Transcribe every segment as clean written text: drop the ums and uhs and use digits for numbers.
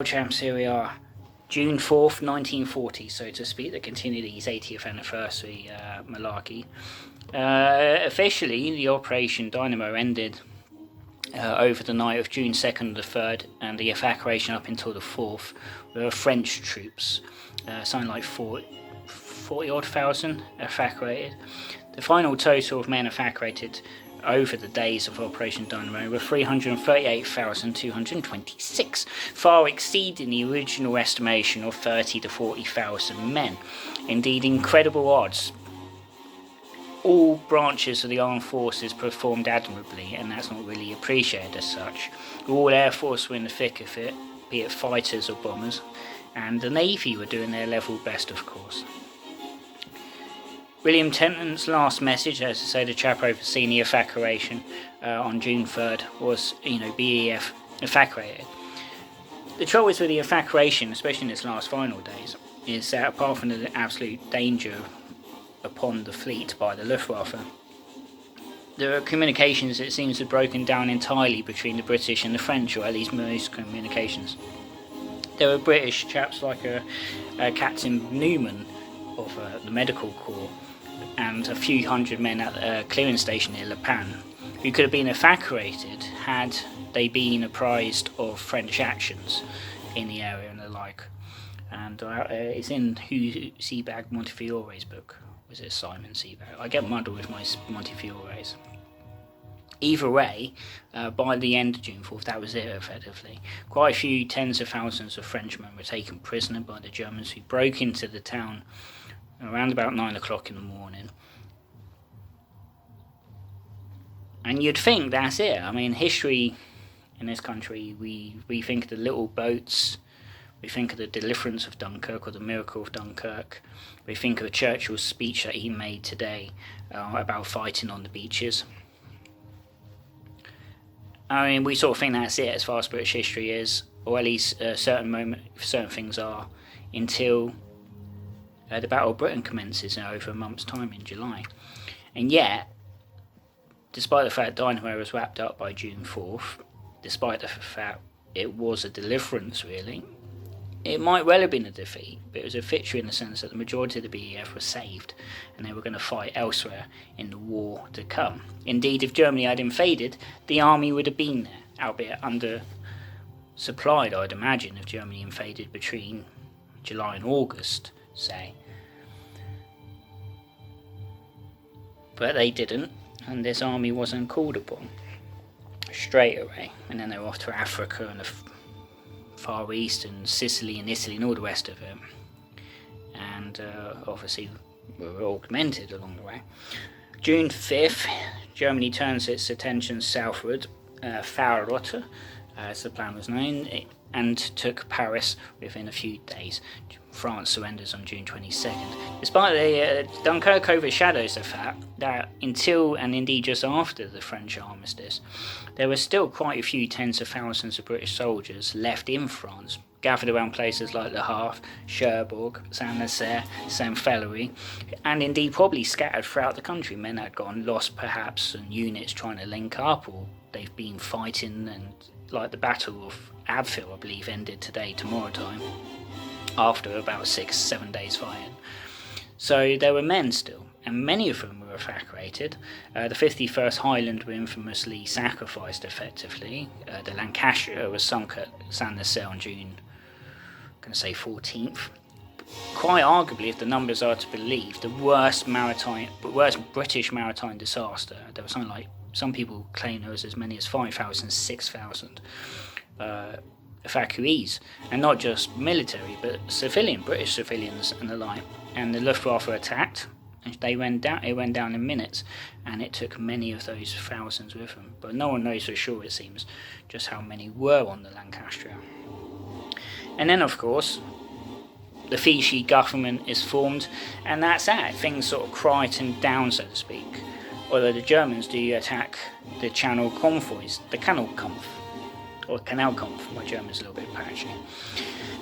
Champs, here we are, June 4th, 1940, so to speak, the continued 80th anniversary malarkey. Officially, the Operation Dynamo ended over the night of June 2nd to the 3rd, and the evacuation up until the 4th were French troops, something like 40-odd thousand evacuated. The final total of men evacuated over the days of Operation Dynamo were 338,226, far exceeding the original estimation of 30 to 40,000 men. Indeed, incredible odds. All branches of the armed forces performed admirably, and that's not really appreciated as such. All air force were in the thick of it, be it fighters or bombers, and the Navy were doing their level best, of course. William Tennant's last message, as I say, the chap overseeing the evacuation on June 3rd, was, BEF evacuated. The trouble is with the evacuation, especially in its last final days, is that apart from the absolute danger upon the fleet by the Luftwaffe, the communications, it seems, had broken down entirely between the British and the French, or at least most communications. There were British chaps like Captain Newman of the Medical Corps, and a few hundred men at a clearing station near Le Pan, who could have been evacuated had they been apprised of French actions in the area and the like. And it's in Sebag Montefiore's book. Was it Simon Sebag? I get muddled with my Montefiore's. Either way, by the end of June 4th, that was it effectively. Quite a few tens of thousands of Frenchmen were taken prisoner by the Germans, who broke into the town around about 9 o'clock in the morning. And you'd think that's it. I mean, history in this country, we think of the little boats, we think of the deliverance of Dunkirk, or the miracle of Dunkirk. We think of Churchill's speech that he made today about fighting on the beaches. I mean, we sort of think that's it as far as British history is, or at least certain things are, until the Battle of Britain commences in over a month's time in July. And yet, despite the fact Dynamo was wrapped up by June 4th, despite the fact it was a deliverance really, it might well have been a defeat, but it was a victory in the sense that the majority of the BEF were saved, and they were going to fight elsewhere in the war to come. Indeed, if Germany had invaded, the army would have been there, albeit under-supplied, I'd imagine, if Germany invaded between July and August, say. But they didn't, and this army wasn't called upon straight away. And then they were off to Africa and the Far East and Sicily and Italy and all the rest of it. And obviously were augmented along the way. June 5th, Germany turns its attention southward, Faurotte, as the plan was known, and took Paris within a few days. France surrenders on June 22nd. Despite the Dunkirk overshadows the fact that until and indeed just after the French armistice, there were still quite a few tens of thousands of British soldiers left in France, gathered around places like Le Havre, Cherbourg, Saint-Nazaire, Saint-Valery, and indeed probably scattered throughout the country. Men had gone lost perhaps, and units trying to link up, or they've been fighting, and like the Battle of Abbeville, I believe, ended tomorrow time, after about 6-7 days fighting. So there were men still, and many of them were evacuated. The 51st Highland were infamously sacrificed effectively. The Lancashire was sunk at Saint-Nazaire on June, I'm going to say 14th. Quite arguably, if the numbers are to believe, the worst British maritime disaster. There was something like, some people claim there was as many as 5,000, 6,000 evacuees, and not just military but British civilians and the like. And the Luftwaffe attacked, and it went down in minutes, and it took many of those thousands with them. But no one knows for sure, it seems, just how many were on the Lancashire. And then, of course, the Vichy government is formed, and that's that. Things sort of quietened down, so to speak. Although the Germans do attack the Channel convoys, the Kanalkampf, or Kanalkampf, my German's a little bit patchy.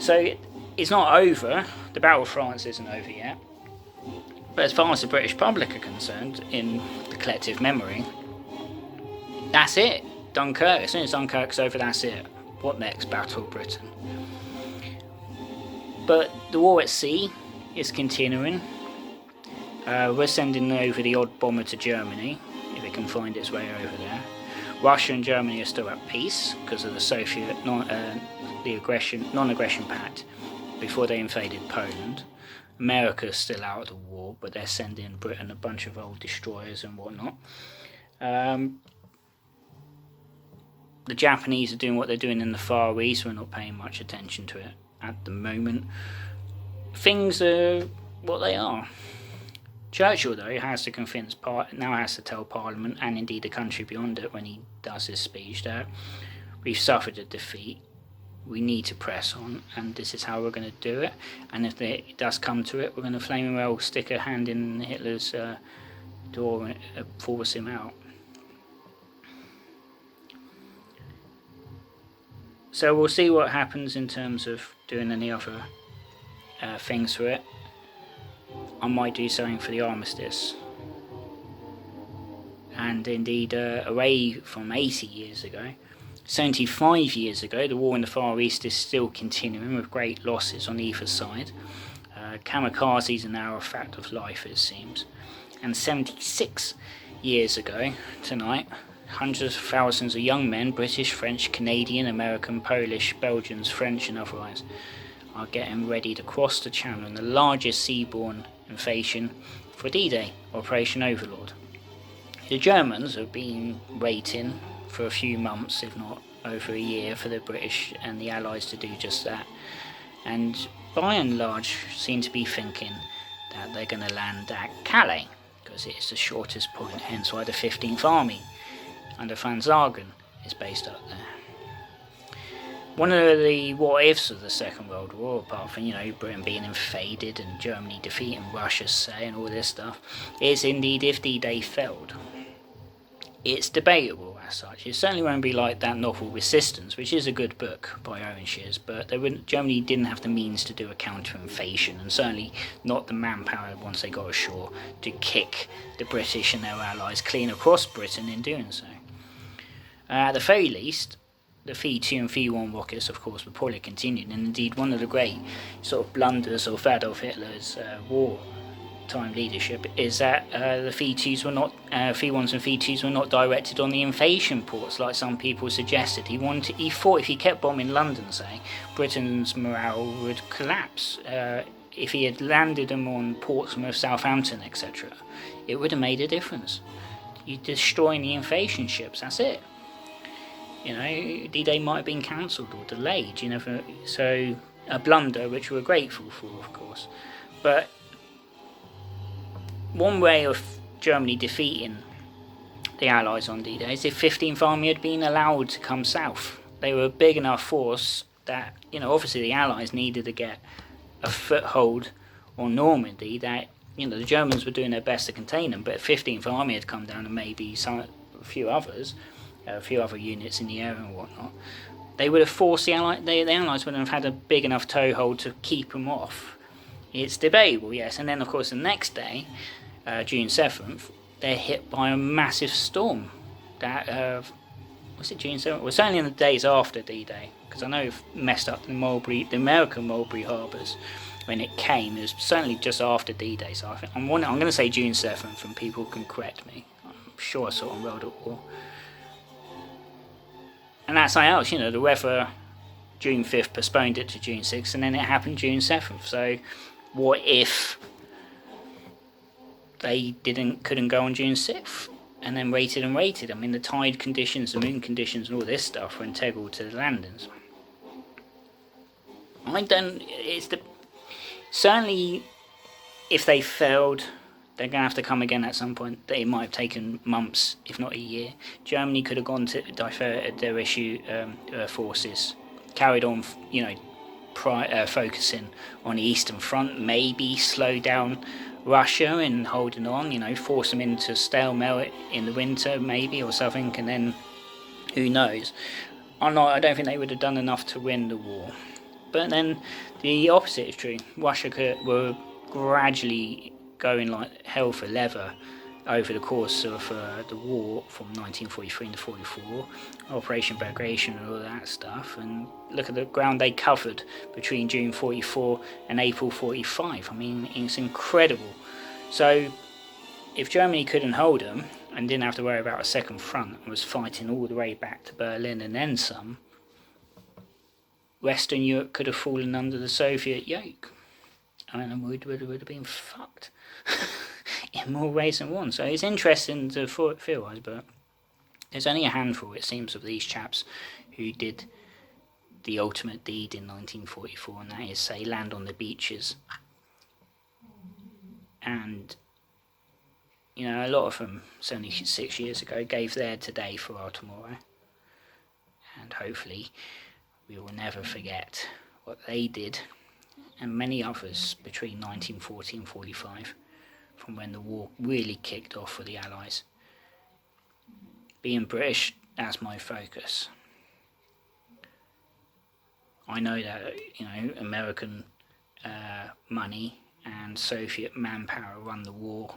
So it's not over, the Battle of France isn't over yet, but as far as the British public are concerned, in the collective memory, that's it. Dunkirk, as soon as Dunkirk's over, that's it. what next, Battle Britain. But the war at sea is continuing. We're sending over the odd bomber to Germany, if it can find its way over there. Russia and Germany are still at peace because of the Soviet non-aggression pact before they invaded Poland. America's still out of the war, but they're sending Britain a bunch of old destroyers and whatnot. The Japanese are doing what they're doing in the Far East. We're not paying much attention to it at the moment. Things are what they are. Churchill, though, has to has to tell Parliament and indeed the country beyond it when he does his speech that we've suffered a defeat. We need to press on, and this is how we're going to do it. And if it does come to it, we're going to flaming well stick a hand in Hitler's door and force him out. So we'll see what happens in terms of doing any other things for it. I might do something for the armistice. And indeed, away from 80 years ago, 75 years ago, the war in the Far East is still continuing with great losses on either side. Kamikazes are now a fact of life, it seems. And 76 years ago, tonight, hundreds of thousands of young men, British, French, Canadian, American, Polish, Belgians, French and otherwise, are getting ready to cross the Channel in the largest seaborne invasion for D-Day, Operation Overlord. The Germans have been waiting for a few months, if not over a year, for the British and the Allies to do just that, and by and large seem to be thinking that they're going to land at Calais because it is the shortest point, hence why the 15th Army under Franz Argen is based up there. One of the what-ifs of the Second World War, apart from, Britain being invaded and Germany defeating Russia, say, and all this stuff, is indeed if D-Day failed. It's debatable as such. It certainly won't be like that novel Resistance, which is a good book by Owen Shears, but Germany didn't have the means to do a counter-invasion, and certainly not the manpower once they got ashore to kick the British and their allies clean across Britain in doing so. At the very least, the V2 and V1 rockets, of course, were probably continued, and indeed one of the great sort of blunders of Adolf Hitler's wartime leadership is that the V1s and V2s were not directed on the invasion ports like some people suggested. He thought if he kept bombing London, say, Britain's morale would collapse. If he had landed them on Portsmouth, Southampton, etc., it would have made a difference. You're destroying the invasion ships, that's it. D-Day might have been cancelled or delayed, so a blunder which we're grateful for, of course. But one way of Germany defeating the Allies on D-Day is if 15th Army had been allowed to come south. They were a big enough force that, obviously the Allies needed to get a foothold on Normandy that, the Germans were doing their best to contain them, but if 15th Army had come down and maybe a few other units in the area and whatnot, they would have forced the Allies would have had a big enough toehold to keep them off. It's debatable, yes. And then, of course, the next day, June 7th, they're hit by a massive storm. Was it June 7th? Well, certainly in the days after D-Day, because I know it messed up the American Mulberry harbours when it came. It was certainly just after D-Day, so I'm going to say June 7th, and people can correct me. I'm sure I saw it on World at War. And that's something else, the weather, June 5th postponed it to June 6th, and then it happened June 7th. So what if they couldn't go on June 6th, and then waited and waited? I mean, the tide conditions, the moon conditions, and all this stuff were integral to the landings. Certainly, if they failed, they're going to have to come again at some point. It might have taken months, if not a year. Germany could have gone to diverted their forces, carried on, focusing on the Eastern Front, maybe slow down Russia in holding on, force them into stalemate in the winter, maybe, or something, and then who knows. I don't think they would have done enough to win the war. But then the opposite is true. Russia were gradually going like hell for leather over the course of the war from 1943 to 44, Operation Bagration and all that stuff, and look at the ground they covered between June 44 and April 45. I mean, it's incredible. So if Germany couldn't hold them and didn't have to worry about a second front and was fighting all the way back to Berlin and then some, Western Europe could have fallen under the Soviet yoke. And would have been fucked in more ways than one. So it's interesting to theorise, but there's only a handful, it seems, of these chaps who did the ultimate deed in 1944, and that is, say, land on the beaches. And, you know, a lot of them, 76 years ago, gave their today for our tomorrow. And hopefully we will never forget what they did, and many others, between 1940 and 45, from when the war really kicked off for the Allies. Being British, that's my focus. I know that, you know, American money and Soviet manpower run the war,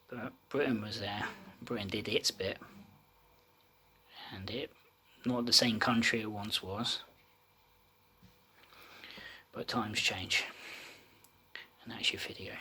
but Britain was there. Britain did its bit, and it not the same country it once was. But times change, and that's your video.